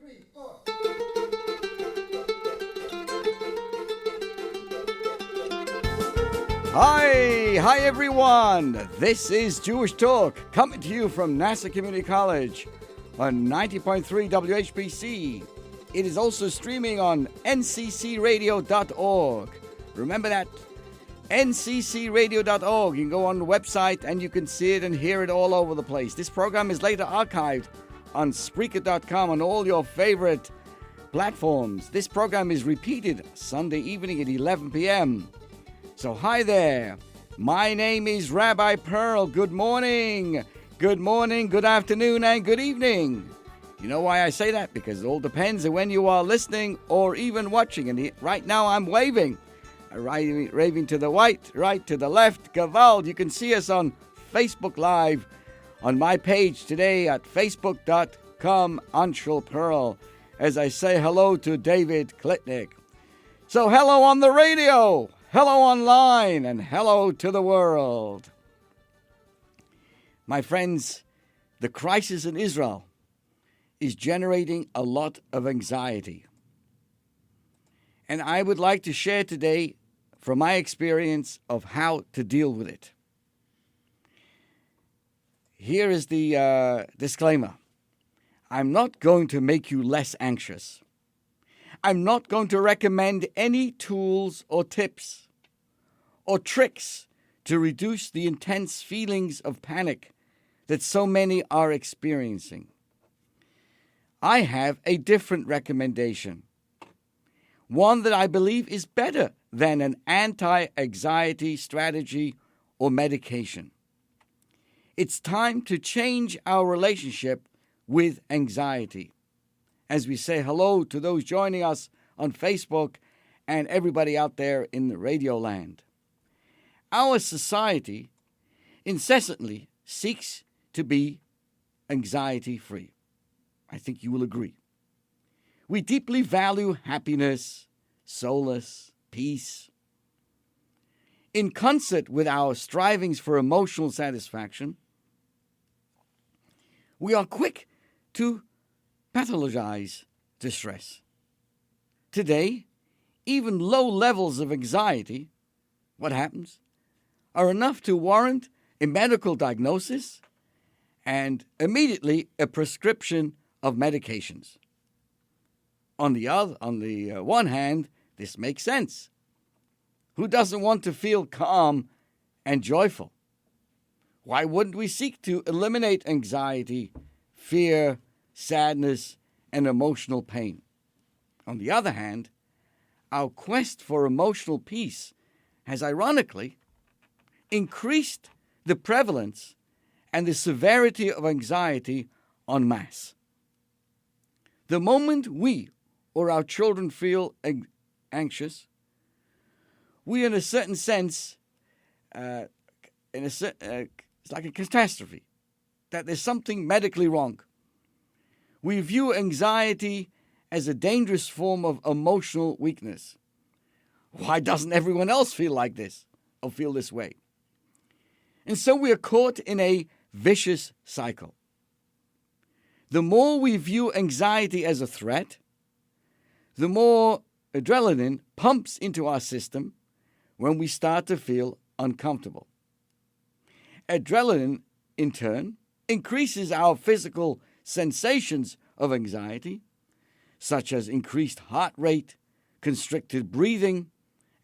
three, four. Hi everyone. This is Jewish Talk, coming to you from Nassau Community College on 90.3 WHPC. It is also streaming on nccradio.org. Remember that? nccradio.org. You can go on the website and you can see it and hear it all over the place. This program is later archived on Spreaker.com on all your favorite platforms. This program is repeated Sunday evening at 11 p.m. So hi there. My name is Rabbi Pearl. Good morning, good afternoon, and good evening. You know why I say that? Because it all depends on when you are listening or even watching. And right now I'm waving. Raving to the right to the left. Gavald, you can see us on Facebook Live on my page today at facebook.com Anshul Pearl as I say hello to David Klitnick. So hello on the radio, hello online, and hello to the world. My friends, the crisis in Israel is generating a lot of anxiety. And I would like to share today from my experience of how to deal with it. Here is the disclaimer. I'm not going to make you less anxious. I'm not going to recommend any tools or tips or tricks to reduce the intense feelings of panic that so many are experiencing. I have a different recommendation, one that I believe is better than an anti-anxiety strategy or medication. It's time to change our relationship with anxiety. As we say hello to those joining us on Facebook and everybody out there in the radio land. Our society incessantly seeks to be anxiety-free. I think you will agree. We deeply value happiness, solace, peace. In concert with our strivings for emotional satisfaction, we are quick to pathologize distress. Today, even low levels of anxiety, what happens, are enough to warrant a medical diagnosis and immediately a prescription of medications. On the one hand, this makes sense. Who doesn't want to feel calm and joyful? Why wouldn't we seek to eliminate anxiety, fear, sadness, and emotional pain? On the other hand, our quest for emotional peace has ironically increased the prevalence and the severity of anxiety en masse. The moment we or our children feel anxious, we, in a certain sense, it's like a catastrophe, that there's something medically wrong. We view anxiety as a dangerous form of emotional weakness. Why doesn't everyone else feel like this or feel this way? And so we are caught in a vicious cycle. The more we view anxiety as a threat, the more adrenaline pumps into our system when we start to feel uncomfortable. Adrenaline, in turn, increases our physical sensations of anxiety, such as increased heart rate, constricted breathing,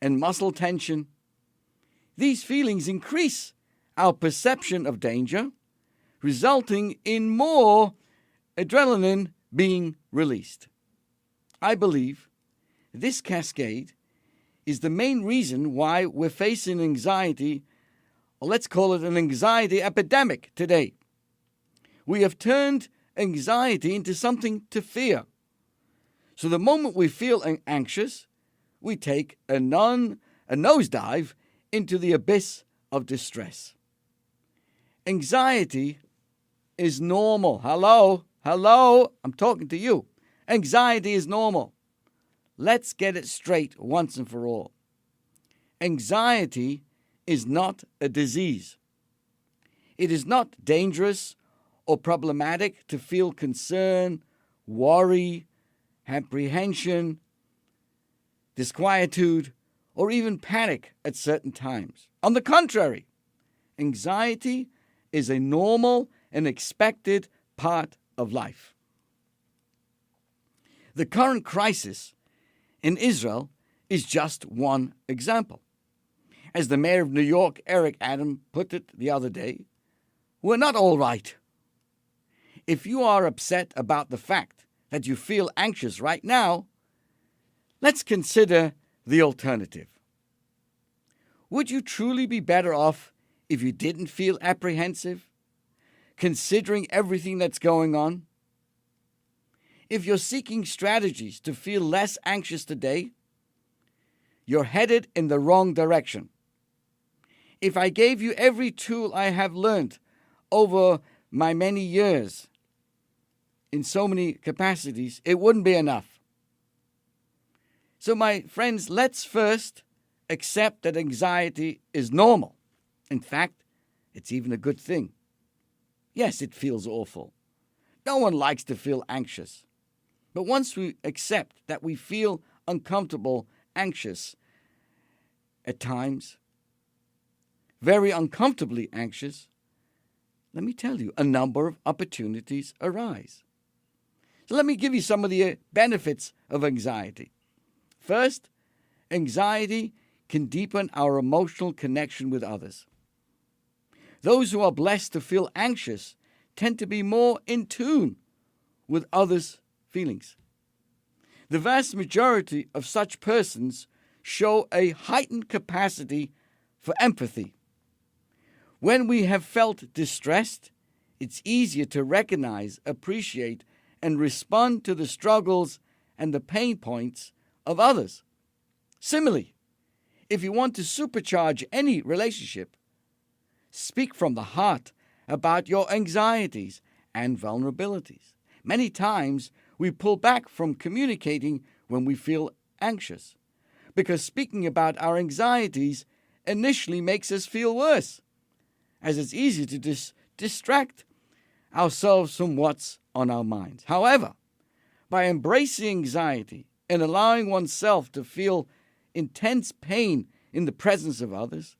and muscle tension. These feelings increase our perception of danger, resulting in more adrenaline being released. I believe this cascade is the main reason why we're facing anxiety, or let's call it an anxiety epidemic today. We have turned anxiety into something to fear. So the moment we feel anxious, we take a nosedive into the abyss of distress. Anxiety is normal. Hello, I'm talking to you. Anxiety is normal. Let's get it straight once and for all. Anxiety is not a disease. It is not dangerous or problematic to feel concern, worry, apprehension, disquietude, or even panic at certain times. On the contrary, anxiety is a normal and expected part of life. The current crisis in Israel is just one example. As the mayor of New York, Eric Adams, put it the other day, we're not all right. If you are upset about the fact that you feel anxious right now, let's consider the alternative. Would you truly be better off if you didn't feel apprehensive, considering everything that's going on? If you're seeking strategies to feel less anxious today, you're headed in the wrong direction. If I gave you every tool I have learned over my many years in so many capacities, it wouldn't be enough. So my friends, let's first accept that anxiety is normal. In fact, it's even a good thing. Yes, it feels awful. No one likes to feel anxious. But once we accept that we feel uncomfortable, anxious at times, very uncomfortably anxious, let me tell you, a number of opportunities arise. So let me give you some of the benefits of anxiety. First, anxiety can deepen our emotional connection with others. Those who are blessed to feel anxious tend to be more in tune with others' feelings. The vast majority of such persons show a heightened capacity for empathy. When we have felt distressed, it's easier to recognize, appreciate, and respond to the struggles and the pain points of others. Similarly, if you want to supercharge any relationship, speak from the heart about your anxieties and vulnerabilities. Many times, we pull back from communicating when we feel anxious, because speaking about our anxieties initially makes us feel worse, as it's easy to distract ourselves from what's on our minds. However, by embracing anxiety and allowing oneself to feel intense pain in the presence of others,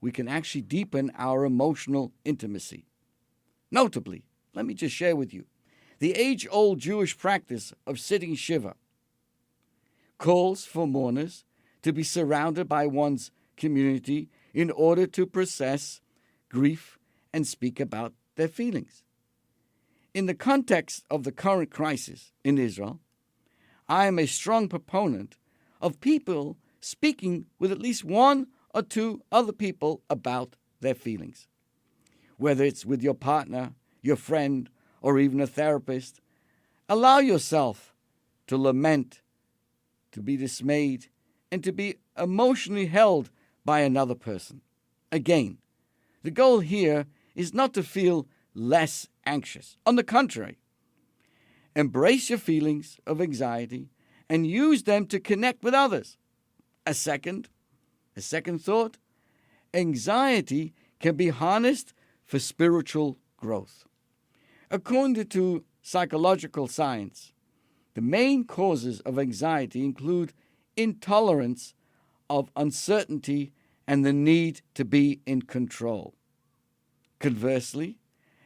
we can actually deepen our emotional intimacy. Notably, let me just share with you, the age-old Jewish practice of sitting Shiva calls for mourners to be surrounded by one's community in order to process grief and speak about their feelings. In the context of the current crisis in Israel, I am a strong proponent of people speaking with at least one or two other people about their feelings. Whether it's with your partner, your friend, or even a therapist, allow yourself to lament, to be dismayed, and to be emotionally held by another person. Again, the goal here is not to feel less anxious. On the contrary, embrace your feelings of anxiety and use them to connect with others. A second thought, anxiety can be harnessed for spiritual growth. According to psychological science, the main causes of anxiety include intolerance of uncertainty and the need to be in control. Conversely,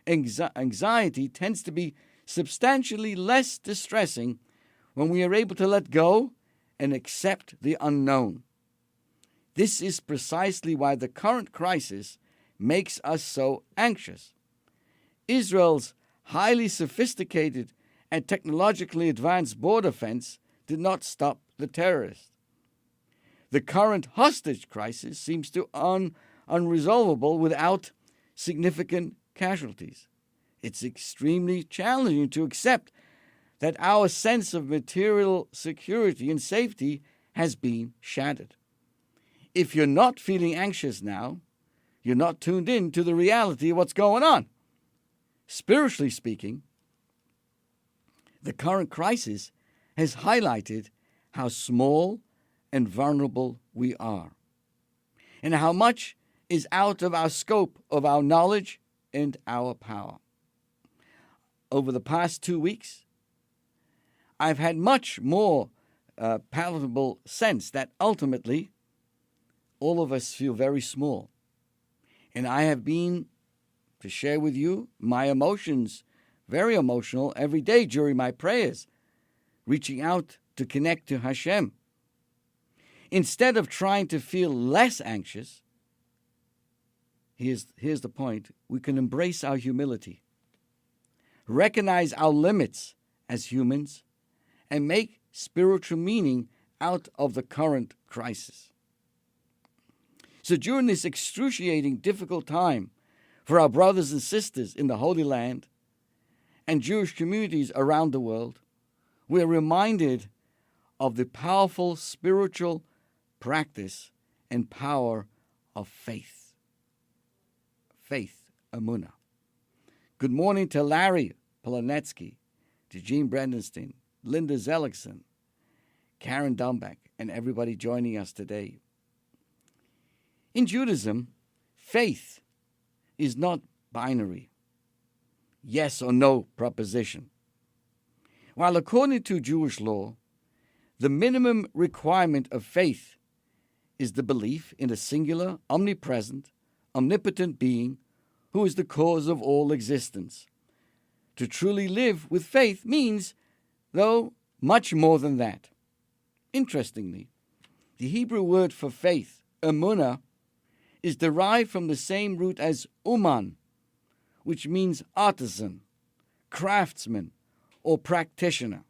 anxiety tends to be substantially less distressing when we are able to let go and accept the unknown. This is precisely why the current crisis makes us so anxious. Israel's highly sophisticated and technologically advanced border fence did not stop the terrorists. The current hostage crisis seems to unresolvable without significant casualties. It's extremely challenging to accept that our sense of material security and safety has been shattered. If you're not feeling anxious now, you're not tuned in to the reality of what's going on. Spiritually speaking, the current crisis has highlighted how small and vulnerable we are, and how much is out of our scope of our knowledge and our power. Over the past 2 weeks, I've had much more palatable sense that ultimately all of us feel very small. And I have been, to share with you, my emotions, very emotional every day during my prayers, reaching out to connect to Hashem. Instead of trying to feel less anxious, here's the point, we can embrace our humility, recognize our limits as humans, and make spiritual meaning out of the current crisis. So during this excruciating, difficult time for our brothers and sisters in the Holy Land and Jewish communities around the world, we are reminded of the powerful spiritual practice and power of faith. Faith, Emunah. Good morning to Larry Polonetsky, to Jean Brendenstein, Linda Zellickson, Karen Dumbach, and everybody joining us today. In Judaism, faith is not binary, yes or no proposition. While according to Jewish law, the minimum requirement of faith is the belief in a singular, omnipresent, omnipotent being who is the cause of all existence. To truly live with faith means, though, much more than that. Interestingly, the Hebrew word for faith, emunah, is derived from the same root as uman, which means artisan, craftsman, or practitioner.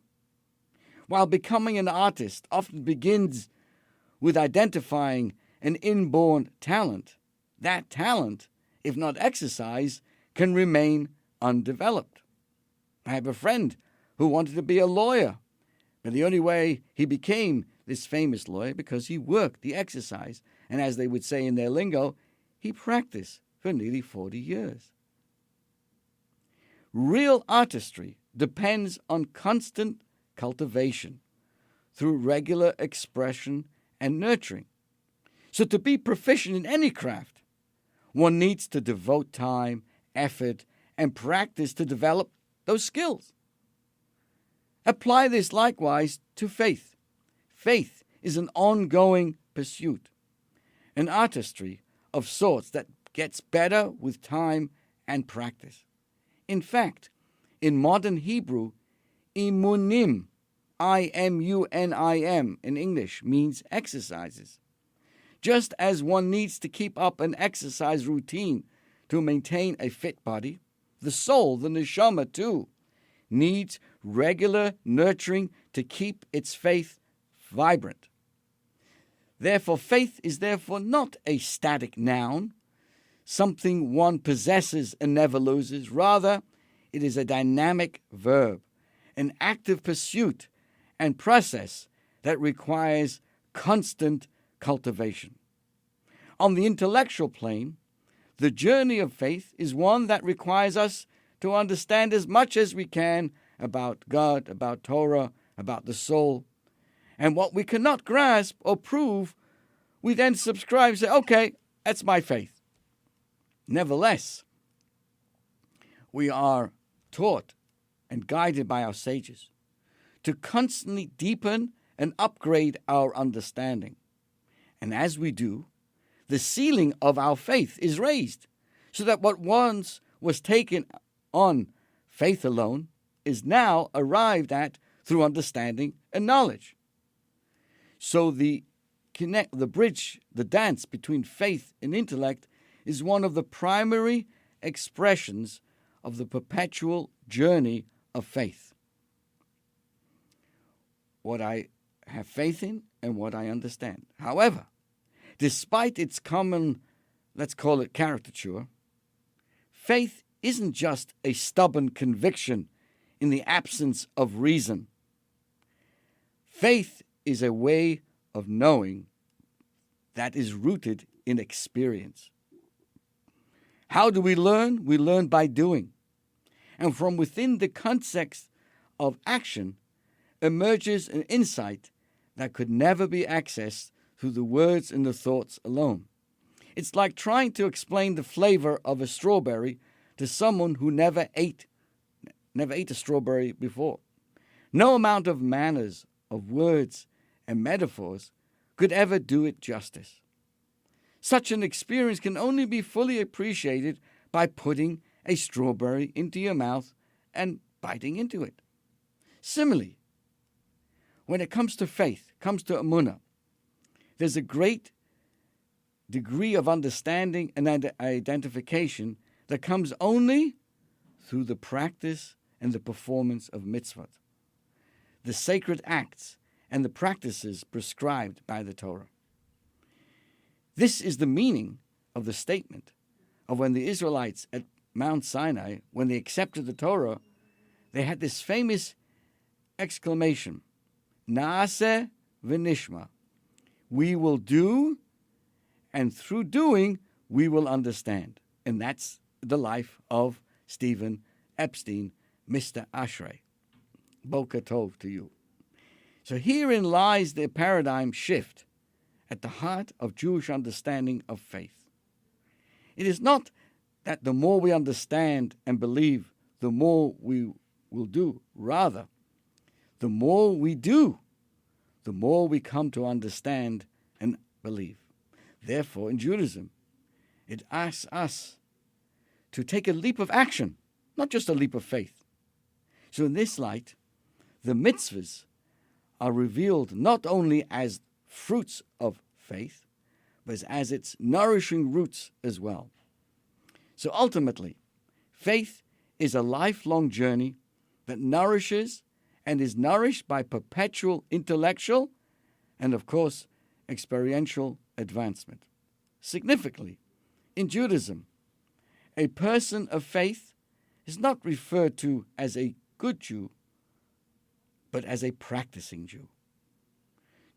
While becoming an artist often begins with identifying an inborn talent, that talent, if not exercised, can remain undeveloped. I have a friend who wanted to be a lawyer, but the only way he became this famous lawyer because he worked, he exercised, and as they would say in their lingo, he practiced for nearly 40 years. Real artistry depends on constant cultivation through regular expression and nurturing. So to be proficient in any craft, one needs to devote time, effort, and practice to develop those skills. Apply this likewise to faith. Faith is an ongoing pursuit, an artistry of sorts that gets better with time and practice. In fact, in modern Hebrew, imunim, I-M-U-N-I-M in English, means exercises. Just as one needs to keep up an exercise routine to maintain a fit body, the soul, the neshama too, needs regular nurturing to keep its faith vibrant. Therefore, faith is therefore not a static noun, something one possesses and never loses. Rather, it is a dynamic verb, an active pursuit and process that requires constant cultivation. On the intellectual plane, the journey of faith is one that requires us to understand as much as we can about God, about Torah, about the soul. And what we cannot grasp or prove, we then subscribe and say, okay, that's my faith. Nevertheless, we are taught and guided by our sages to constantly deepen and upgrade our understanding. And as we do, the ceiling of our faith is raised, so that what once was taken on faith alone is now arrived at through understanding and knowledge. So the bridge, the dance between faith and intellect is one of the primary expressions of the perpetual journey of faith. What I have faith in and what I understand. However, despite its common, let's call it caricature, faith isn't just a stubborn conviction in the absence of reason. Faith is a way of knowing that is rooted in experience. How do we learn? We learn by doing. And from within the context of action emerges an insight that could never be accessed through the words and the thoughts alone. It's like trying to explain the flavor of a strawberry to someone who never ate a strawberry before. No amount of manners, of words, and metaphors could ever do it justice. Such an experience can only be fully appreciated by putting a strawberry into your mouth and biting into it. Similarly, when it comes to faith, comes to emunah, there's a great degree of understanding and identification that comes only through the practice and the performance of mitzvot, the sacred acts and the practices prescribed by the Torah. This is the meaning of the statement of when the Israelites at Mount Sinai, when they accepted the Torah, they had this famous exclamation, Naaseh v'nishma, we will do, and through doing, we will understand. And that's the life of Stephen Epstein, Mr. Ashrei. Boker Tov to you. So herein lies the paradigm shift at the heart of Jewish understanding of faith. It is not that the more we understand and believe, the more we will do. Rather, the more we do, the more we come to understand and believe. Therefore, in Judaism, it asks us to take a leap of action, not just a leap of faith. So in this light, the mitzvahs are revealed not only as fruits of faith, but as its nourishing roots as well. So ultimately, faith is a lifelong journey that nourishes and is nourished by perpetual intellectual and, of course, experiential advancement. Significantly, in Judaism, a person of faith is not referred to as a good Jew, but as a practicing Jew.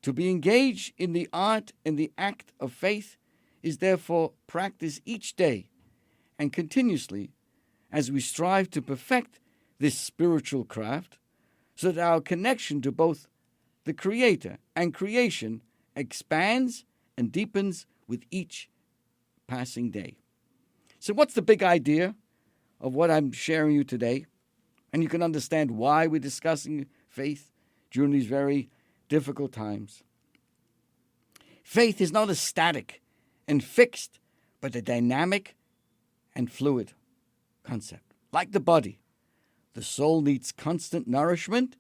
To be engaged in the art and the act of faith is therefore practiced each day and continuously as we strive to perfect this spiritual craft so that our connection to both the Creator and creation expands and deepens with each passing day. So what's the big idea of what I'm sharing you today? And you can understand why we're discussing faith during these very difficult times. Faith is not a static and fixed, but a dynamic and fluid concept. Like the body, the soul needs constant nourishment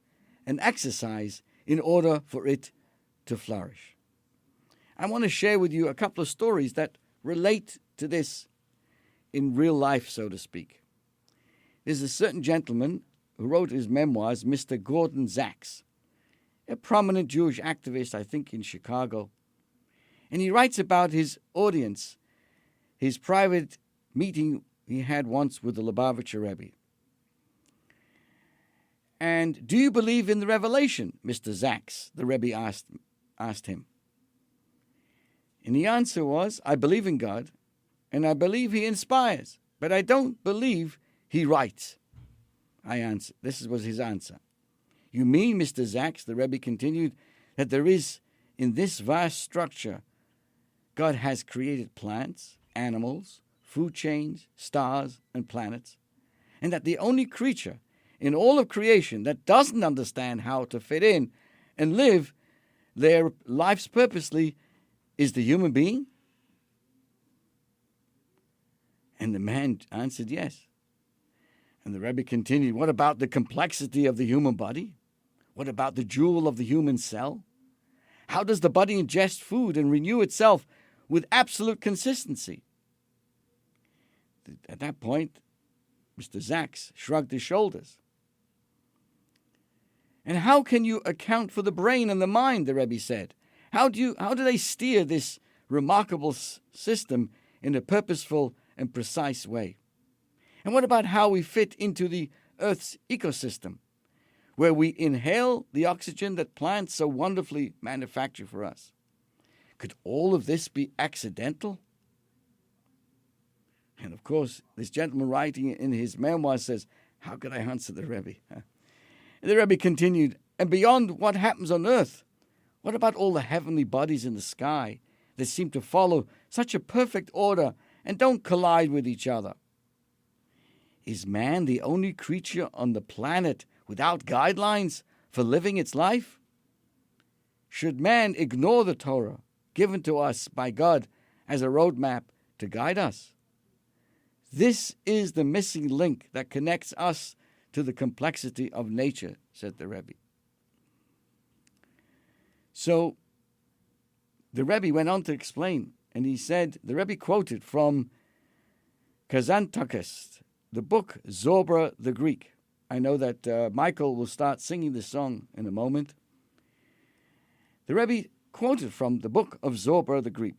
and exercise in order for it to flourish. I want to share with you a couple of stories that relate to this in real life, so to speak. There's a certain gentleman who wrote his memoirs, Mr. Gordon Sachs, a prominent Jewish activist, I think, in Chicago. And he writes about his audience, his private meeting he had once with the Lubavitcher Rebbe. And do you believe in the revelation, Mr. Sachs? The Rebbe asked him. And the answer was, I believe in God, and I believe he inspires, but I don't believe he writes. I answered. This was his answer. You mean, Mr. Sachs, the Rebbe continued, that there is, in this vast structure, God has created plants, animals, food chains, stars, and planets, and that the only creature in all of creation that doesn't understand how to fit in and live their lives purposely is the human being? And the man answered yes. And the Rebbe continued, what about the complexity of the human body? What about the jewel of the human cell? How does the body ingest food and renew itself with absolute consistency? At that point, Mr. Sachs shrugged his shoulders. And how can you account for the brain and the mind, the Rebbe said? How do they steer this remarkable system in a purposeful and precise way? And what about how we fit into the Earth's ecosystem, where we inhale the oxygen that plants so wonderfully manufacture for us? Could all of this be accidental? And of course, this gentleman writing in his memoir says, how could I answer the Rebbe? And the Rebbe continued, and beyond what happens on Earth, what about all the heavenly bodies in the sky that seem to follow such a perfect order and don't collide with each other? Is man the only creature on the planet without guidelines for living its life? Should man ignore the Torah given to us by God as a roadmap to guide us? This is the missing link that connects us to the complexity of nature, said the Rebbe. So the Rebbe went on to explain, and he said, the Rebbe quoted from Kazantakist, the book Zorba the Greek. I know that Michael will start singing the song in a moment. The Rebbe quoted from the book of Zorba the Greek.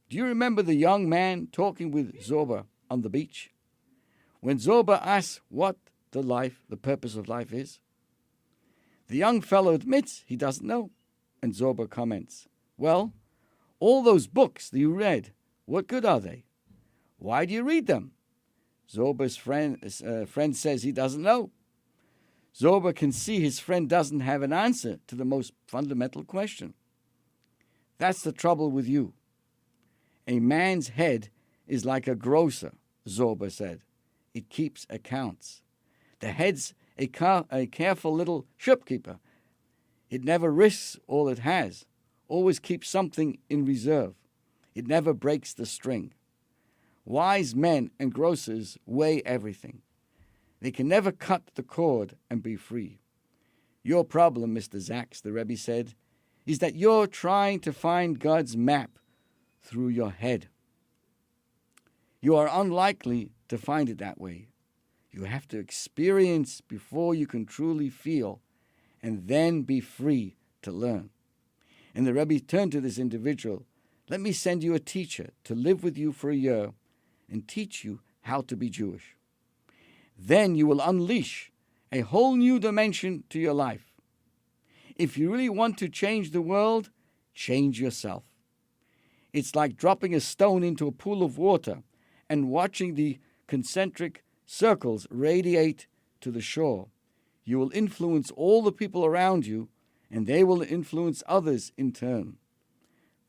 Do you remember the young man talking with Zorba on the beach? When Zorba asks what the purpose of life is, the young fellow admits he doesn't know. And Zorba comments, well, all those books that you read, what good are they? Why do you read them? Zorba's friend says he doesn't know. Zorba can see his friend doesn't have an answer to the most fundamental question. That's the trouble with you. A man's head is like a grocer, Zorba said. It keeps accounts. The head's a careful little shopkeeper. It never risks all it has, always keeps something in reserve. It never breaks the string. Wise men and grocers weigh everything. They can never cut the cord and be free. Your problem, Mr. Zaks, the Rebbe said, is that you're trying to find God's map through your head. You are unlikely to find it that way. You have to experience before you can truly feel, and then be free to learn. And the Rebbe turned to this individual, let me send you a teacher to live with you for a year and teach you how to be Jewish. Then you will unleash a whole new dimension to your life. If you really want to change the world, change yourself. It's like dropping a stone into a pool of water and watching the concentric circles radiate to the shore. You will influence all the people around you, and they will influence others in turn.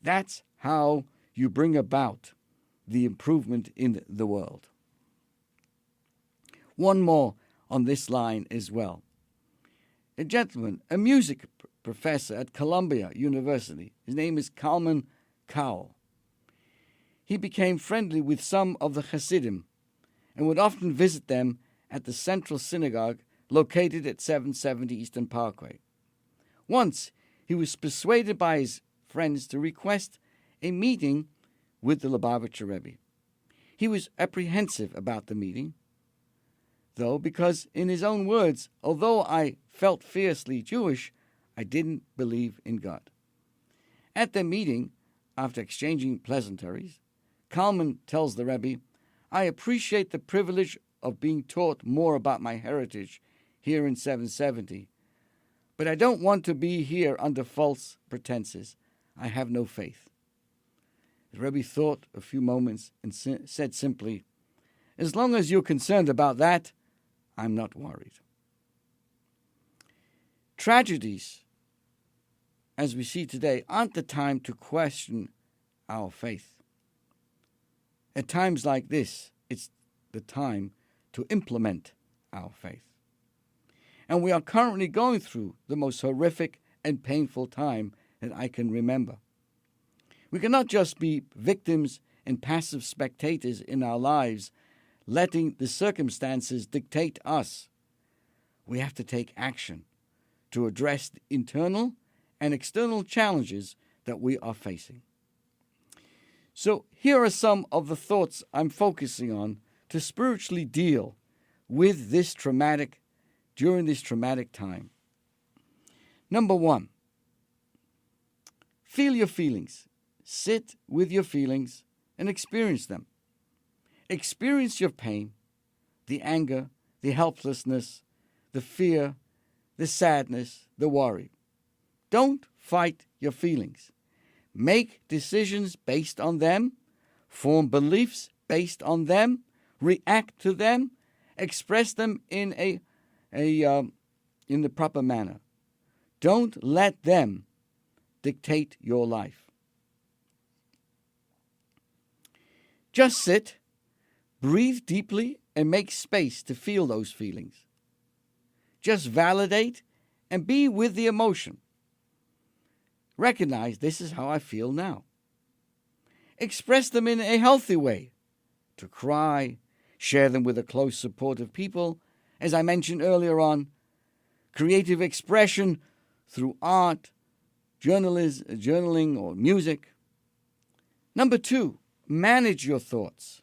That's how you bring about the improvement in the world. One more on this line as well. A gentleman, a music professor at Columbia University, his name is Kalman Cowell. He became friendly with some of the Hasidim and would often visit them at the Central Synagogue located at 770 Eastern Parkway. Once, he was persuaded by his friends to request a meeting with the Lubavitcher Rebbe. He was apprehensive about the meeting, though, because in his own words, although I felt fiercely Jewish, I didn't believe in God. At the meeting, after exchanging pleasantries, Kalman tells the Rebbe, I appreciate the privilege of being taught more about my heritage here in 770, but I don't want to be here under false pretenses. I have no faith. The Rebbe thought a few moments and said simply, as long as you're concerned about that, I'm not worried. Tragedies, as we see today, aren't the time to question our faith. At times like this, it's the time to implement our faith. And we are currently going through the most horrific and painful time that I can remember. We cannot just be victims and passive spectators in our lives, letting the circumstances dictate us. We have to take action to address the internal and external challenges that we are facing. So here are some of the thoughts I'm focusing on to spiritually deal with during this traumatic time. Number one, feel your feelings. Sit with your feelings and experience them. Experience your pain, the anger, the helplessness, the fear, the sadness, the worry. Don't fight your feelings. Make decisions based on them, form beliefs based on them, react to them, express them in the proper manner. Don't let them dictate your life. Just sit, breathe deeply, and make space to feel those feelings. Just validate and be with the emotion. Recognize this is how I feel now. Express them in a healthy way. To cry, share them with a close support of people. As I mentioned earlier on, creative expression through art, journaling or music. Number 2, manage your thoughts.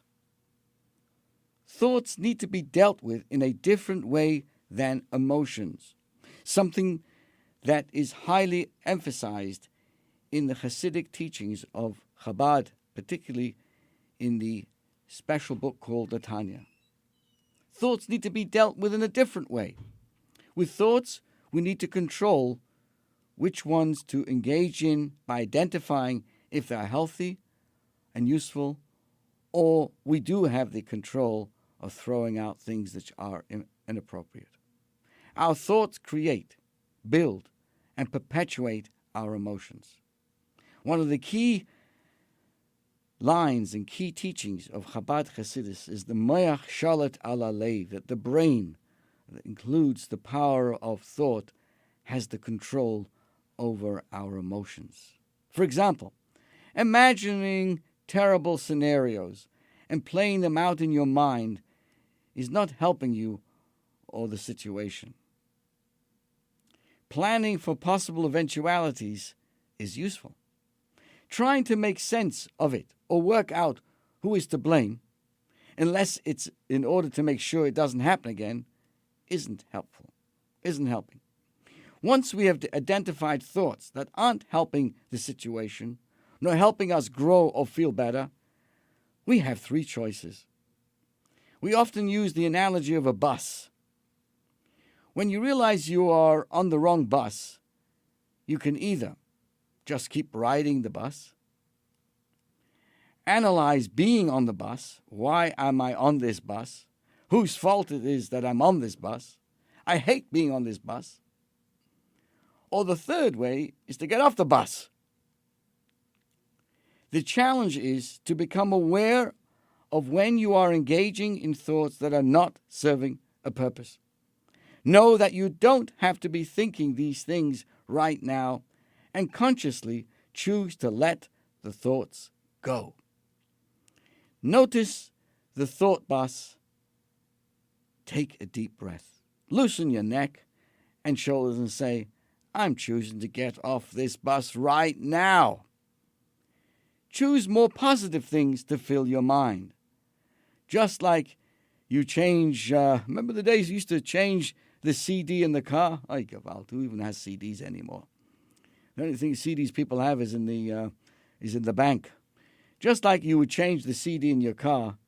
Thoughts need to be dealt with in a different way than emotions, something that is highly emphasized in the Hasidic teachings of Chabad, particularly in the special book called the Tanya. Thoughts need to be dealt with in a different way. With thoughts, we need to control which ones to engage in by identifying if they are healthy and useful, or we do have the control of throwing out things that are inappropriate. Our thoughts create, build, and perpetuate our emotions. One of the key lines and key teachings of Chabad Hasidus is the Moach Shalat ala Lev, that the brain, that includes the power of thought, has the control over our emotions. For example, imagining terrible scenarios and playing them out in your mind is not helping you or the situation. Planning for possible eventualities is useful. Trying to make sense of it or work out who is to blame, unless it's in order to make sure it doesn't happen again, isn't helping. Once we have identified thoughts that aren't helping the situation, nor helping us grow or feel better, we have 3 choices. We often use the analogy of a bus. When you realize you are on the wrong bus, you can either just keep riding the bus, analyze being on the bus. Why am I on this bus? Whose fault it is that I'm on this bus? I hate being on this bus. Or the third way is to get off the bus. The challenge is to become aware of when you are engaging in thoughts that are not serving a purpose. Know that you don't have to be thinking these things right now, and consciously choose to let the thoughts go. Notice the thought bus. Take a deep breath. Loosen your neck and shoulders and say, I'm choosing to get off this bus right now. Choose more positive things to fill your mind. Just like you change, remember the days you used to change the CD in the car? Ay, gewalt, who even has CDs anymore? The only thing CDs people have is in the bank. Just like you would change the CD in your car,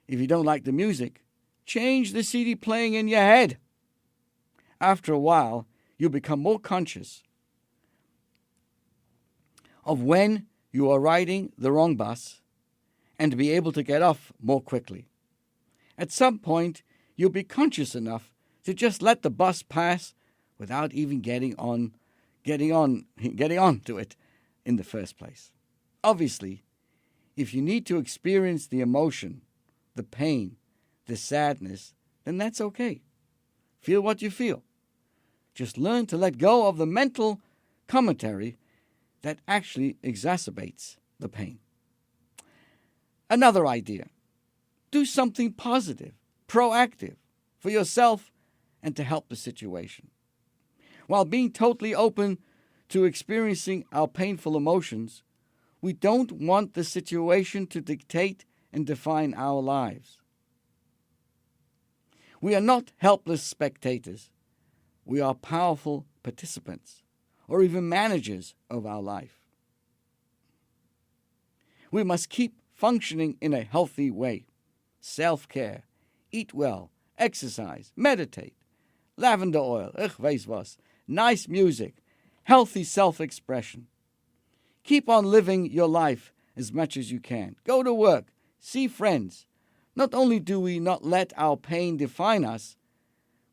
if you don't like the music, change the CD playing in your head. After a while, you'll become more conscious of when you are riding the wrong bus and to be able to get off more quickly. At some point, you'll be conscious enough to just let the bus pass without even getting on to it in the first place. Obviously, if you need to experience the emotion, the pain, the sadness, then that's okay. Feel what you feel. Just learn to let go of the mental commentary that actually exacerbates the pain. Another idea: do something positive, proactive for yourself and to help the situation. While being totally open to experiencing our painful emotions, we don't want the situation to dictate and define our lives. We are not helpless spectators. We are powerful participants, or even managers of our life. We must keep functioning in a healthy way. Self-care, eat well, exercise, meditate, lavender oil, ich weiß was, nice music, healthy self-expression. Keep on living your life as much as you can. Go to work, see friends. Not only do we not let our pain define us,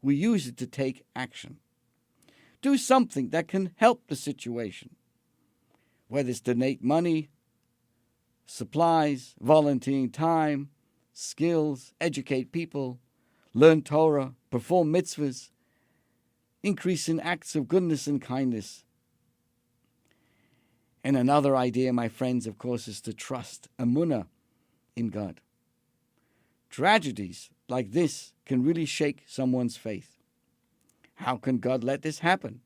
we use it to take action. Do something that can help the situation, whether it's donate money, supplies, volunteering time, skills, educate people, learn Torah, perform mitzvahs. increase in acts of goodness and kindness. And another idea, my friends, of course, is to trust, emunah, in God. Tragedies like this can really shake someone's faith. How can God let this happen?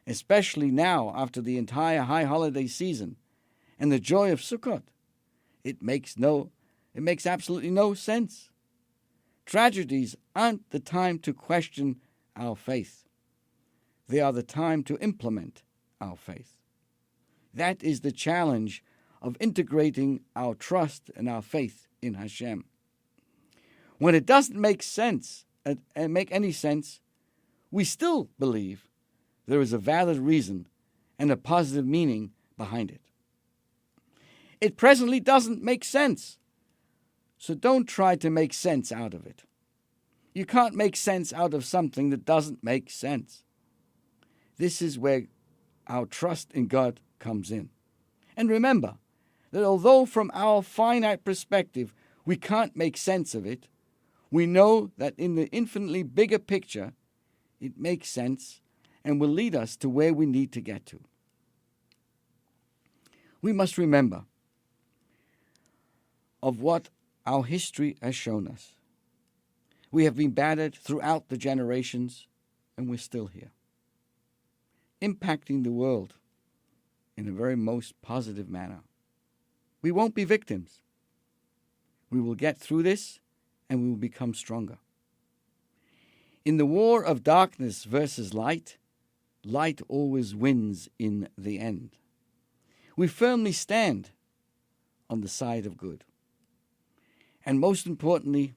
Especially now, after the entire high holiday season and the joy of Sukkot. It makes absolutely no sense. Tragedies aren't the time to question our faith. They are the time to implement our faith. That is the challenge of integrating our trust and our faith in Hashem. When it doesn't make any sense, we still believe there is a valid reason and a positive meaning behind it. It presently doesn't make sense, so don't try to make sense out of it. You can't make sense out of something that doesn't make sense. This is where our trust in God comes in. And remember that although from our finite perspective we can't make sense of it, we know that in the infinitely bigger picture it makes sense and will lead us to where we need to get to. We must remember of what our history has shown us. We have been battered throughout the generations, and we're still here, impacting the world in a very most positive manner. We won't be victims. We will get through this, and we will become stronger. In the war of darkness versus light, light always wins in the end. We firmly stand on the side of good. And most importantly,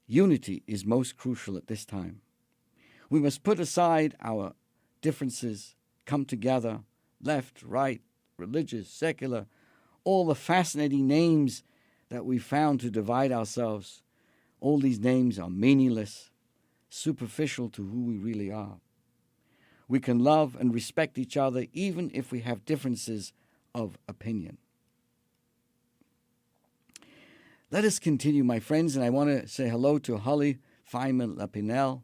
unity is most crucial at this time. We must put aside our differences, come together, left, right, religious, secular, all the fascinating names that we found to divide ourselves. All these names are meaningless, superficial to who we really are. We can love and respect each other even if we have differences of opinion. Let us continue, my friends, and I want to say hello to Holly Feynman Lapinel,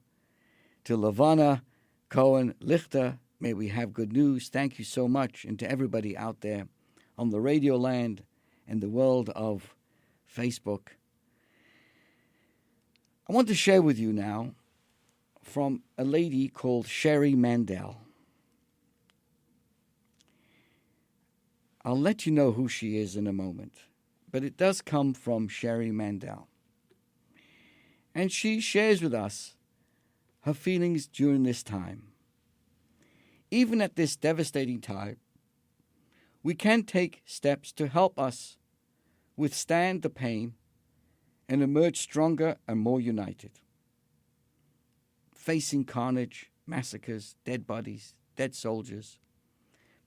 to Lavana Cohen Lichter. May we have good news. Thank you so much, and to everybody out there on the radio land and the world of Facebook. I want to share with you now from a lady called Sherry Mandel. I'll let you know who she is in a moment, but it does come from Sherry Mandel. And she shares with us her feelings during this time. Even at this devastating time, we can take steps to help us withstand the pain and emerge stronger and more united. Facing carnage, massacres, dead bodies, dead soldiers,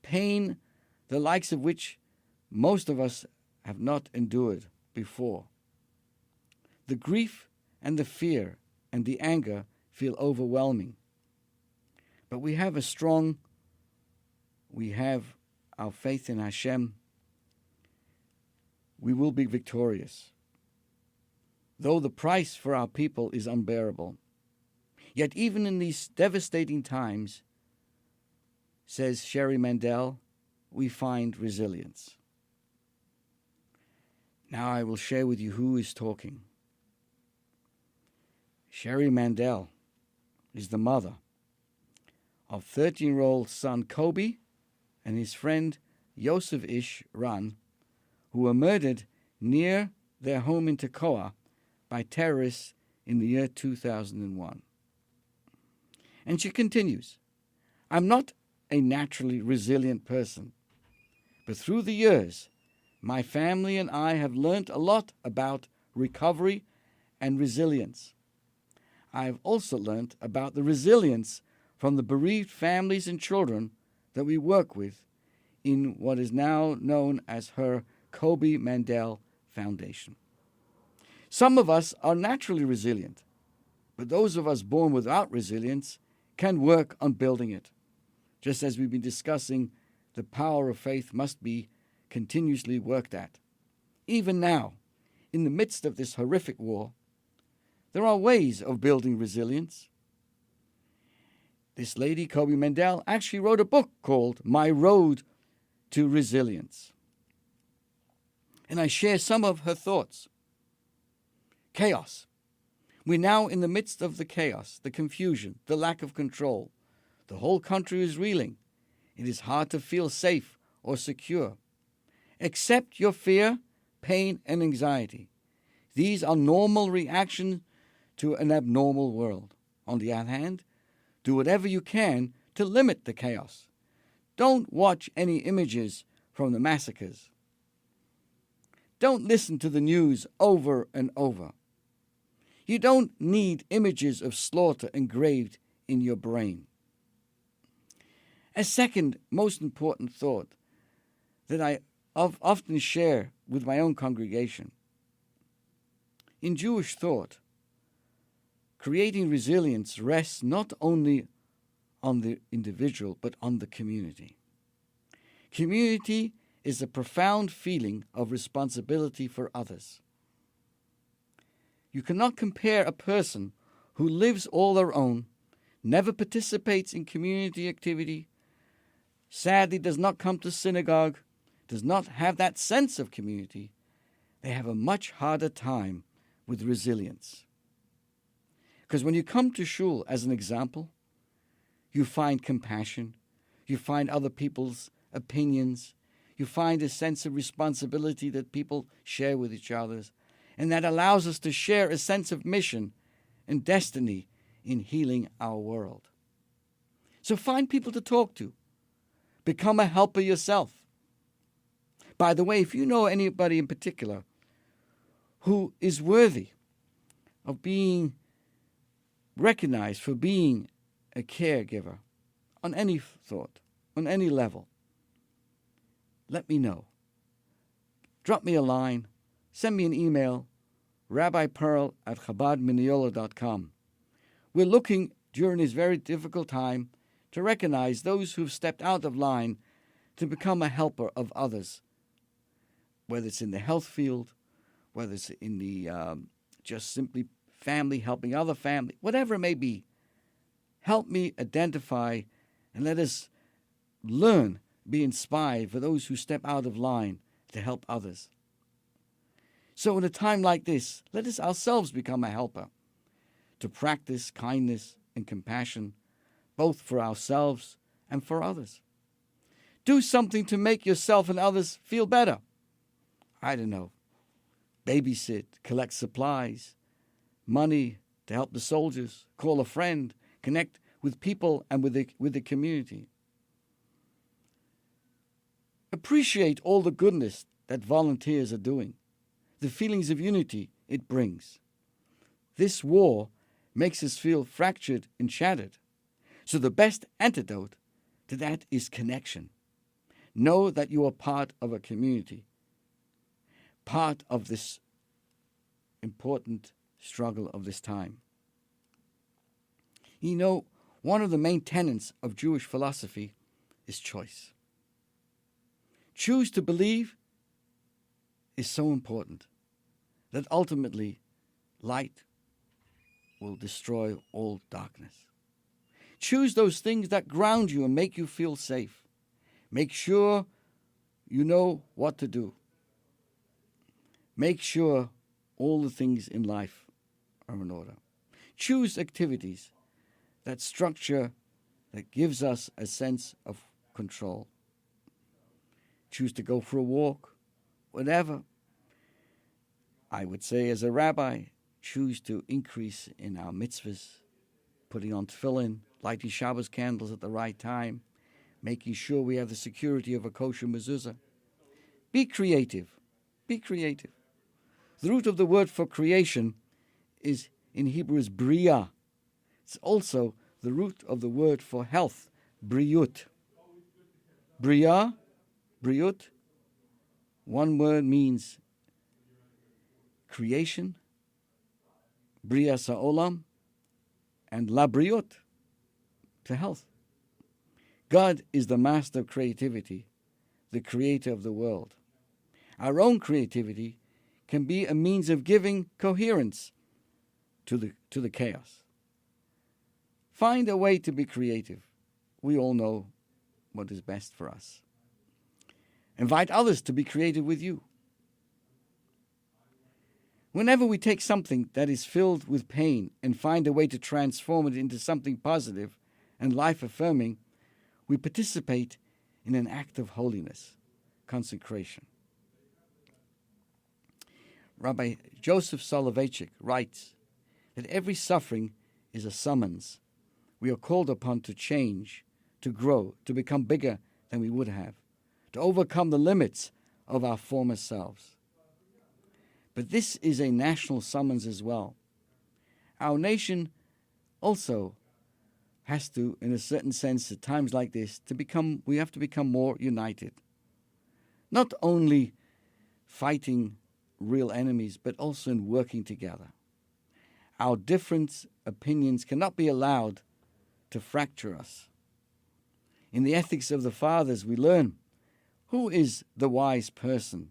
pain the likes of which most of us have not endured before. The grief and the fear and the anger feel overwhelming. But we have our faith in Hashem. We will be victorious. Though the price for our people is unbearable, yet even in these devastating times, says Sherry Mandel, we find resilience. Now I will share with you who is talking. Sherry Mandel is the mother of 13-year-old son Kobe and his friend Yosef Ish Ran, who were murdered near their home in Tekoa by terrorists in the year 2001. And she continues, I'm not a naturally resilient person, but through the years, my family and I have learned a lot about recovery and resilience. I have also learned about the resilience from the bereaved families and children that we work with in what is now known as her Kobe Mandel Foundation. Some of us are naturally resilient, but those of us born without resilience can work on building it. Just as we've been discussing, the power of faith must be continuously worked at. Even now, in the midst of this horrific war, there are ways of building resilience. This lady, Kobe Mendel, actually wrote a book called My Road to Resilience. And I share some of her thoughts. Chaos. We're now in the midst of the chaos, the confusion, the lack of control. The whole country is reeling. It is hard to feel safe or secure. Accept your fear, pain, and anxiety. These are normal reactions to an abnormal world. On the other hand, do whatever you can to limit the chaos. Don't watch any images from the massacres. Don't listen to the news over and over. You don't need images of slaughter engraved in your brain. A second most important thought that I often share with my own congregation. In Jewish thought, creating resilience rests not only on the individual, but on the community. Community is a profound feeling of responsibility for others. You cannot compare a person who lives all their own, never participates in community activity, sadly does not come to synagogue, does not have that sense of community. They have a much harder time with resilience. Because when you come to shul, as an example, you find compassion, you find other people's opinions, you find a sense of responsibility that people share with each other, and that allows us to share a sense of mission and destiny in healing our world. So find people to talk to. Become a helper yourself. By the way, if you know anybody in particular who is worthy of being recognized for being a caregiver on any thought, on any level, let me know. Drop me a line, send me an email, rabbipearl@chabadmineola.com. We're looking during this very difficult time to recognize those who've stepped out of line to become a helper of others, whether it's in the health field, whether it's in the just simply family, helping other family, whatever it may be. Help me identify and let us learn, be inspired for those who step out of line to help others. So in a time like this, let us ourselves become a helper, to practice kindness and compassion, both for ourselves and for others. Do something to make yourself and others feel better. I don't know, babysit, collect supplies, money to help the soldiers, call a friend, connect with people and with the community. Appreciate all the goodness that volunteers are doing, the feelings of unity it brings. This war makes us feel fractured and shattered. So the best antidote to that is connection. Know that you are part of a community, part of this important struggle of this time. You know, one of the main tenets of Jewish philosophy is choice. Choose to believe is so important that ultimately light will destroy all darkness. Choose those things that ground you and make you feel safe. Make sure you know what to do. Make sure all the things in life are in order. Choose activities that structure, that gives us a sense of control. Choose to go for a walk, whatever. I would say as a rabbi, choose to increase in our mitzvahs, putting on tefillin, lighting Shabbos candles at the right time, making sure we have the security of a kosher mezuzah. Be creative. Be creative. The root of the word for creation is in Hebrew is bria. It's also the root of the word for health, briut. Bria, briut, one word means creation, bria sa'olam, and labriut, to health. God is the master of creativity, the creator of the world. Our own creativity can be a means of giving coherence to the chaos. Find a way to be creative. We all know what is best for us. Invite others to be creative with you. Whenever we take something that is filled with pain and find a way to transform it into something positive and life-affirming, we participate in an act of holiness, consecration. Rabbi Joseph Soloveitchik writes that every suffering is a summons. We are called upon to change, to grow, to become bigger than we would have, to overcome the limits of our former selves. But this is a national summons as well. Our nation also has to, in a certain sense, at times like this, we have to become more united. Not only fighting real enemies, but also in working together. Our different opinions cannot be allowed to fracture us. In the ethics of the fathers, we learn, who is the wise person?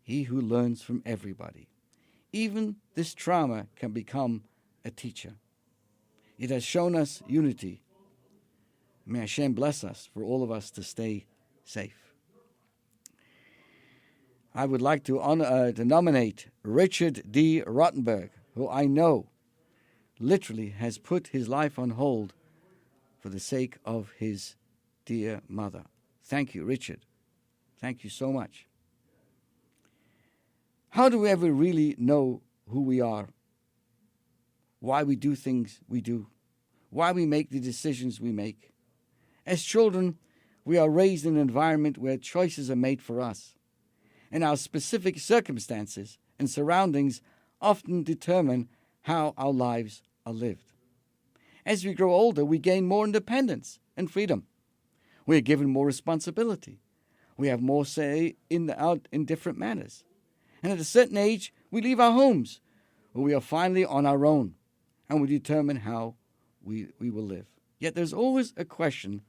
He who learns from everybody. Even this trauma can become a teacher. It has shown us unity. May Hashem bless us for all of us to stay safe. I would like to nominate Richard D. Rottenberg, who I know literally has put his life on hold for the sake of his dear mother. Thank you, Richard. Thank you so much. How do we ever really know who we are? Why we do things we do? Why we make the decisions we make? As children, we are raised in an environment where choices are made for us, and our specific circumstances and surroundings often determine how our lives are lived. As we grow older, we gain more independence and freedom. We are given more responsibility. We have more say in different matters. And at a certain age, we leave our homes, where we are finally on our own, and we determine how we will live. Yet there's always a question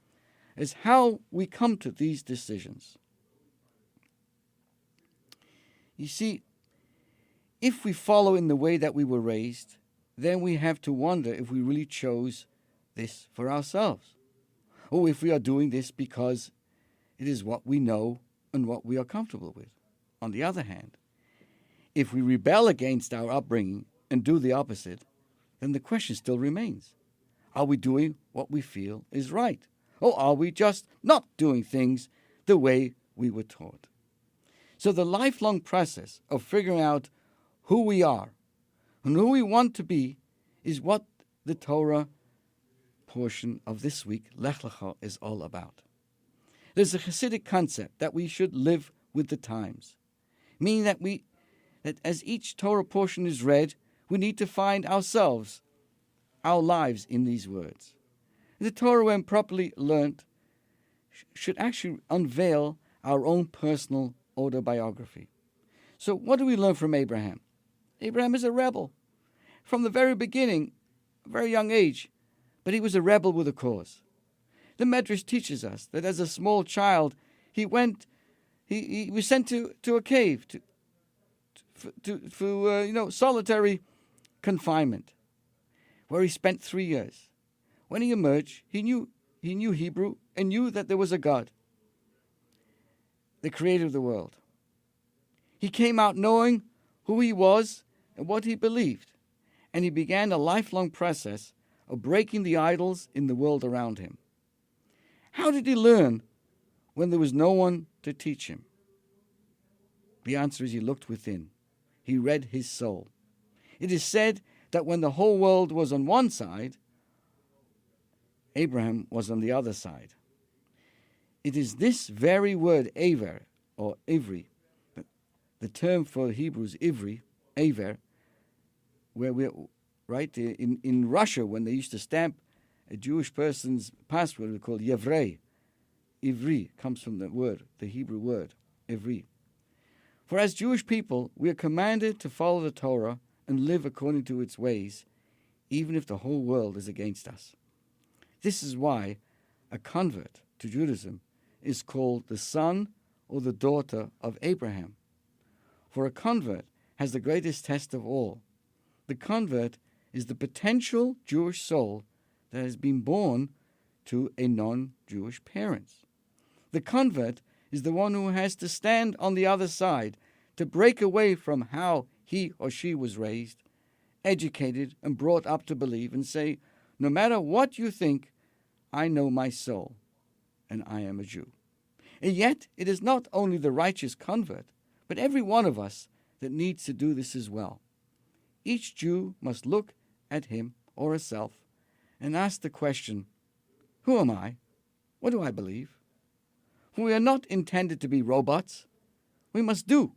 as how we come to these decisions. You see, if we follow in the way that we were raised, then we have to wonder if we really chose this for ourselves, or if we are doing this because it is what we know and what we are comfortable with. On the other hand, if we rebel against our upbringing and do the opposite, then the question still remains. Are we doing what we feel is right? Or are we just not doing things the way we were taught? So the lifelong process of figuring out who we are and who we want to be is what the Torah portion of this week, Lech Lecha, is all about. There's a Hasidic concept that we should live with the times, meaning that as each Torah portion is read, we need to find ourselves, our lives in these words. The Torah, when properly learnt, should actually unveil our own personal autobiography. So what do we learn from Abraham? Abraham is a rebel. From the very beginning, a very young age, but he was a rebel with a cause. The Medrash teaches us that as a small child, he was sent to a cave for solitary confinement, where he spent 3 years. When he emerged, he knew Hebrew and knew that there was a God, the creator of the world. He came out knowing who he was and what he believed, and he began a lifelong process of breaking the idols in the world around him. How did he learn when there was no one to teach him? The answer is he looked within. He read his soul. It is said that when the whole world was on one side, Abraham was on the other side. It is this very word, aver, or ivri, the term for Hebrews, ivri, aver, where in Russia, when they used to stamp a Jewish person's passport, it was called yevrei. Ivri comes from the Hebrew word, ivri. For as Jewish people, we are commanded to follow the Torah and live according to its ways, even if the whole world is against us. This is why a convert to Judaism is called the son or the daughter of Abraham. For a convert has the greatest test of all. The convert is the potential Jewish soul that has been born to a non-Jewish parent. The convert is the one who has to stand on the other side to break away from how he or she was raised, educated, and brought up to believe, and say, no matter what you think, I know my soul, and I am a Jew. And yet, it is not only the righteous convert, but every one of us that needs to do this as well. Each Jew must look at him or herself and ask the question, who am I? What do I believe? We are not intended to be robots. We must do,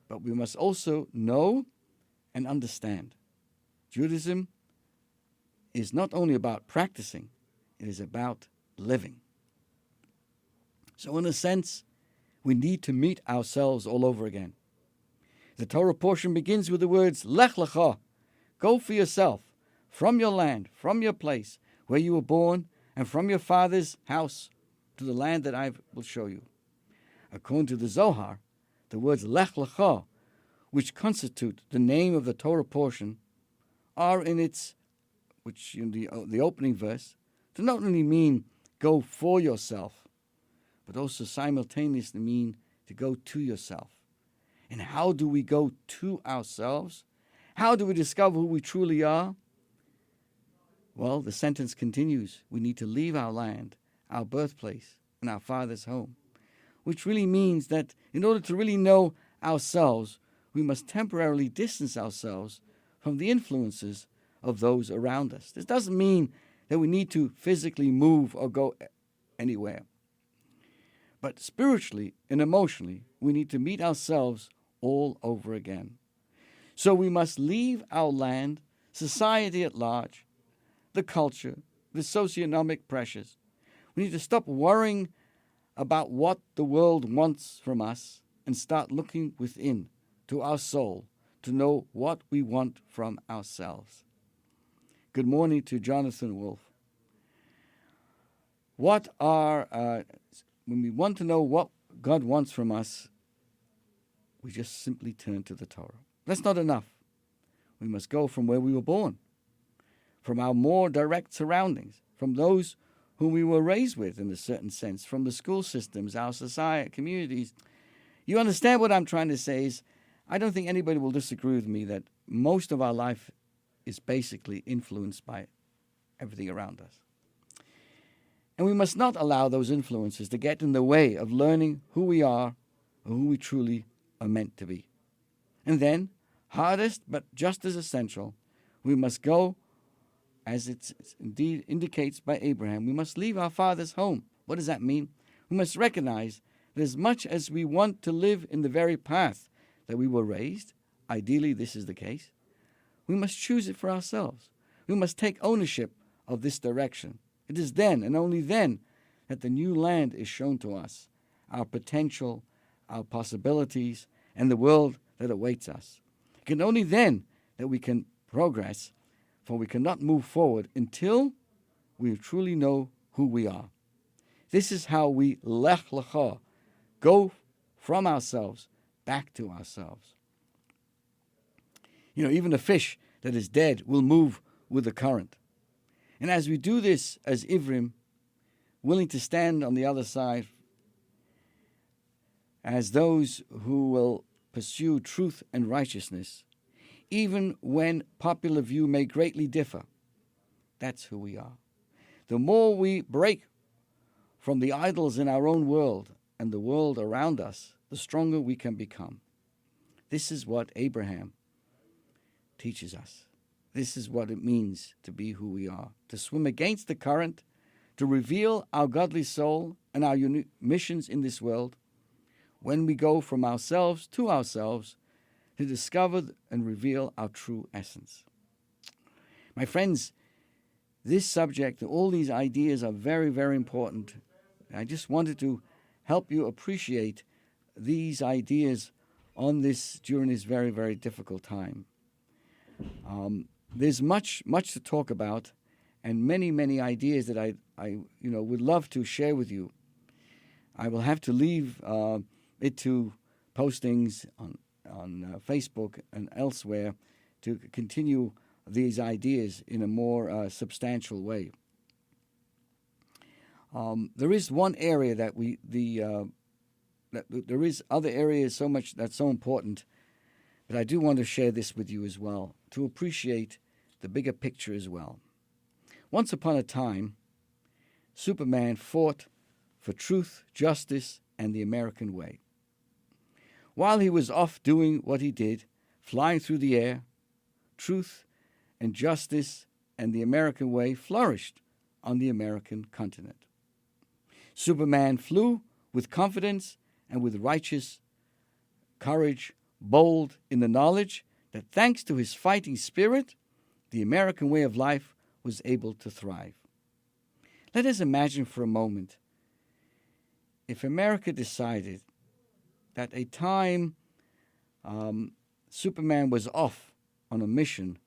but we must also know and understand. Judaism is not only about practicing, it is about living. So in a sense, we need to meet ourselves all over again. The Torah portion begins with the words, Lech lecha, go for yourself, from your land, from your place, where you were born, and from your father's house, to the land that I will show you. According to the Zohar, the words Lech lecha, which constitute the name of the Torah portion, are in the opening verse, to not only mean go for yourself, but also simultaneously mean to go to yourself. And how do we go to ourselves? How do we discover who we truly are? Well, the sentence continues. We need to leave our land, our birthplace, and our father's home, which really means that in order to really know ourselves, we must temporarily distance ourselves from the influences of those around us. This doesn't mean that we need to physically move or go anywhere. But spiritually and emotionally, we need to meet ourselves all over again. So we must leave our land, society at large, the culture, the socioeconomic pressures. We need to stop worrying about what the world wants from us and start looking within to our soul to know what we want from ourselves. Good morning to Jonathan Wolf. When we want to know what God wants from us, we just simply turn to the Torah. That's not enough. We must go from where we were born, from our more direct surroundings, from those whom we were raised with in a certain sense, from the school systems, our society, communities. You understand what I'm trying to say is, I don't think anybody will disagree with me that most of our life is basically influenced by everything around us. And we must not allow those influences to get in the way of learning who we are or who we truly are meant to be. And then, hardest but just as essential, we must go, as it indeed indicates by Abraham, we must leave our father's home. What does that mean? We must recognize that as much as we want to live in the very path that we were raised, ideally this is the case, we must choose it for ourselves. We must take ownership of this direction. It is then and only then that the new land is shown to us, our potential, our possibilities, and the world that awaits us. It can only then that we can progress, for we cannot move forward until we truly know who we are. This is how we lech lecha, go from ourselves back to ourselves. Even a fish that is dead will move with the current. And as we do this as Ivrim, willing to stand on the other side, as those who will pursue truth and righteousness, even when popular view may greatly differ, that's who we are. The more we break from the idols in our own world and the world around us, the stronger we can become. This is what Abraham teaches us. This is what it means to be who we are, to swim against the current, to reveal our godly soul and our unique missions in this world. When we go from ourselves to ourselves, to discover and reveal our true essence. My friends, this subject, all these ideas are very, very important. I just wanted to help you appreciate these ideas during this very, very difficult time. There's much to talk about, and many, many ideas that I would love to share with you. I will have to leave it to postings on Facebook and elsewhere to continue these ideas in a more substantial way. There is one area that there is other areas so much that's so important, but I do want to share this with you as well, to appreciate the bigger picture as well. Once upon a time, Superman fought for truth, justice, and the American way. While he was off doing what he did, flying through the air, truth and justice and the American way flourished on the American continent. Superman flew with confidence and with righteous courage, bold in the knowledge that thanks to his fighting spirit, the American way of life was able to thrive. Let us imagine for a moment if America decided that a time Superman was off on a mission,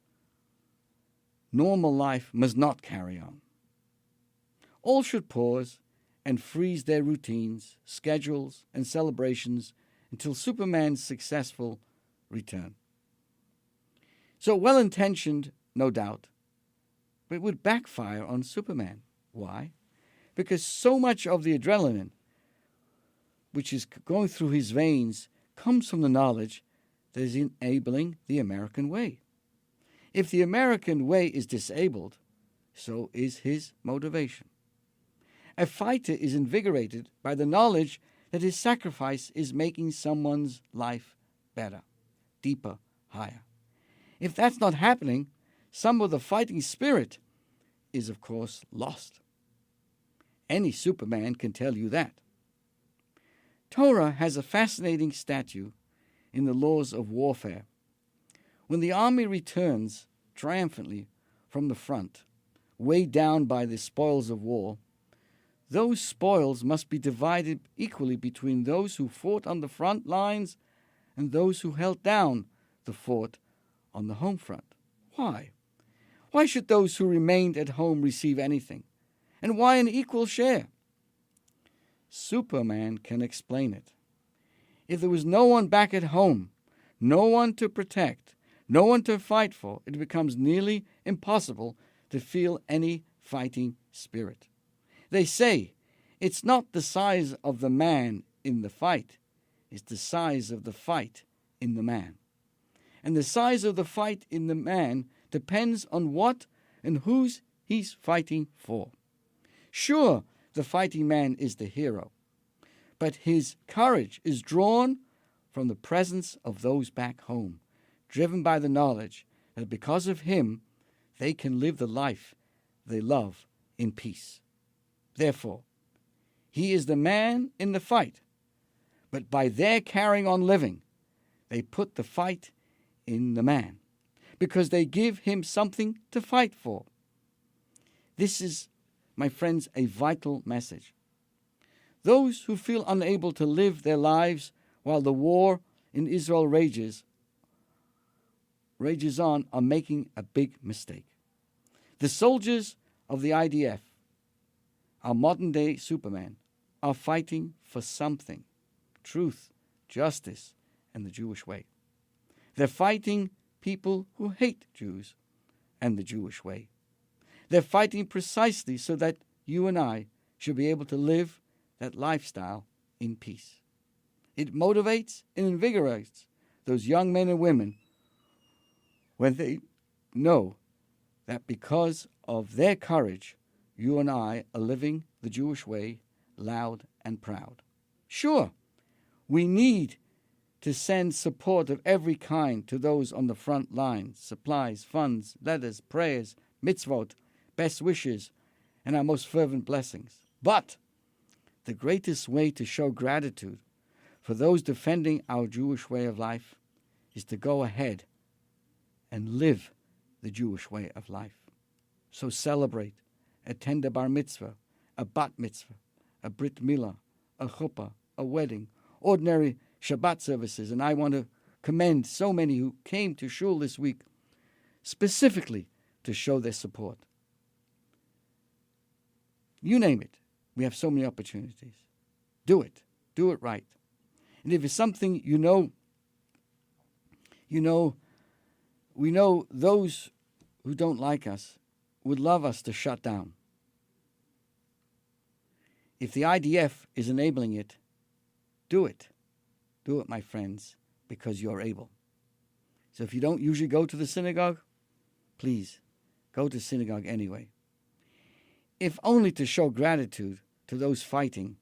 normal life must not carry on. All should pause and freeze their routines, schedules, and celebrations until Superman's successful return. So well-intentioned, no doubt, but it would backfire on Superman. Why? Because so much of the adrenaline which is going through his veins comes from the knowledge that is enabling the American way. If the American way is disabled, so is his motivation. A fighter is invigorated by the knowledge that his sacrifice is making someone's life better, deeper, higher. If that's not happening, some of the fighting spirit is, of course, lost. Any Superman can tell you that. Torah has a fascinating statue in the laws of warfare. When the army returns triumphantly from the front, weighed down by the spoils of war, those spoils must be divided equally between those who fought on the front lines and those who held down the fort on the home front. Why? Why should those who remained at home receive anything? And why an equal share? Superman can explain it. If there was no one back at home, no one to protect, no one to fight for, it becomes nearly impossible to feel any fighting spirit. They say it's not the size of the man in the fight, it's the size of the fight in the man. And the size of the fight in the man depends on what and whose he's fighting for. Sure, the fighting man is the hero, but his courage is drawn from the presence of those back home, driven by the knowledge that because of him, they can live the life they love in peace. Therefore, he is the man in the fight, but by their carrying on living, they put the fight in the man, because they give him something to fight for. This is, my friends, a vital message. Those who feel unable to live their lives while the war in Israel rages on are making a big mistake. The soldiers of the IDF, our modern-day Superman, are fighting for something: truth, justice, and the Jewish way. They're fighting people who hate Jews and the Jewish way. They're fighting precisely so that you and I should be able to live that lifestyle in peace. It motivates and invigorates those young men and women when they know that because of their courage, you and I are living the Jewish way loud and proud. Sure, we need to send support of every kind to those on the front lines: supplies, funds, letters, prayers, mitzvot, best wishes, and our most fervent blessings. But the greatest way to show gratitude for those defending our Jewish way of life is to go ahead and live the Jewish way of life. So celebrate, attend a bar mitzvah, a bat mitzvah, a brit milah, a chuppah, a wedding, ordinary Shabbat services. And I want to commend so many who came to shul this week specifically to show their support. You name it. We have so many opportunities. Do it. Do it right. And if it's something we know those who don't like us would love us to shut down. If the IDF is enabling it, do it. Do it, my friends, because you're able. So if you don't usually go to the synagogue, please go to synagogue anyway. If only to show gratitude to those fighting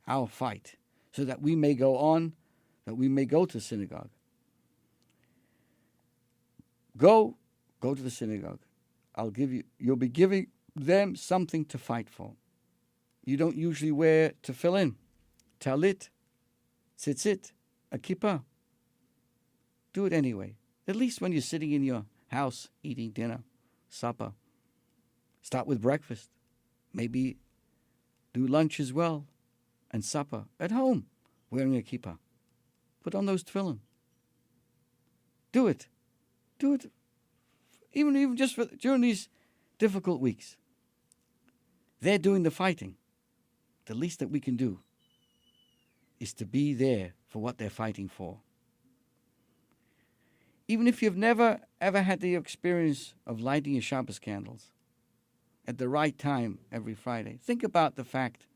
our fight, so that we may go on, that we may go to synagogue. Go to the synagogue. You'll be giving them something to fight for. You don't usually wear tefillin, talit, tzitzit, a kippah. Do it anyway. At least when you're sitting in your house eating dinner, supper. Start with breakfast. Maybe do lunch as well and supper at home wearing a kippah. Put on those tefillin. Do it. Do it. Even just during these difficult weeks. They're doing the fighting. The least that we can do is to be there for what they're fighting for. Even if you've never, ever had the experience of lighting your Shabbos candles at the right time every Friday, think about the fact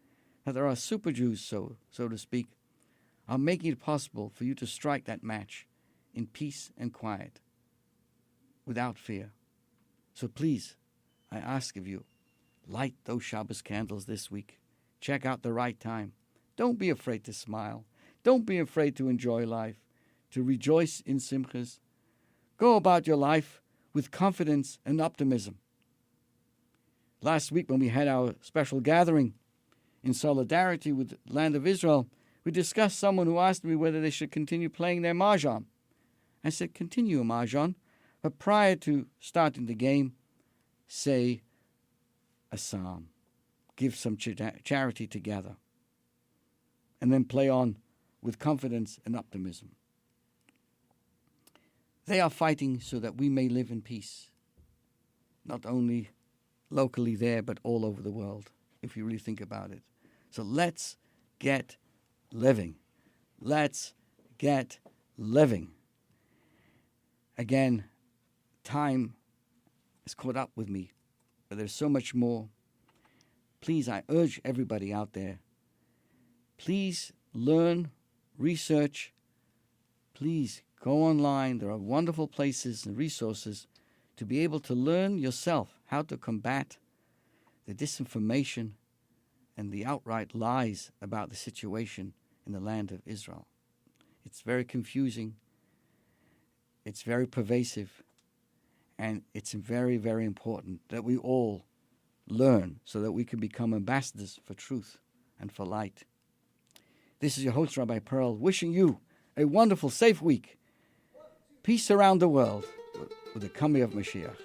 that there are super Jews, so to speak, are making it possible for you to strike that match in peace and quiet, without fear. So please, I ask of you, light those Shabbos candles this week. Check out the right time. Don't be afraid to smile. Don't be afraid to enjoy life, to rejoice in simchas. Go about your life with confidence and optimism. Last week when we had our special gathering in solidarity with the land of Israel, we discussed someone who asked me whether they should continue playing their mahjong. I said, continue mahjong, but prior to starting the game, say a psalm. Give some charity together. And then play on with confidence and optimism. They are fighting so that we may live in peace. Not only locally there, but all over the world, if you really think about it. So let's get living. Let's get living. Again, time has caught up with me, but there's so much more. Please, I urge everybody out there, please learn, research. Please go online. There are wonderful places and resources to be able to learn yourself how to combat the disinformation and the outright lies about the situation in the land of Israel. It's very confusing. It's very pervasive. And it's very, very important that we all learn so that we can become ambassadors for truth and for light. This is your host, Rabbi Pearl, wishing you a wonderful, safe week. Peace around the world with the coming of Mashiach.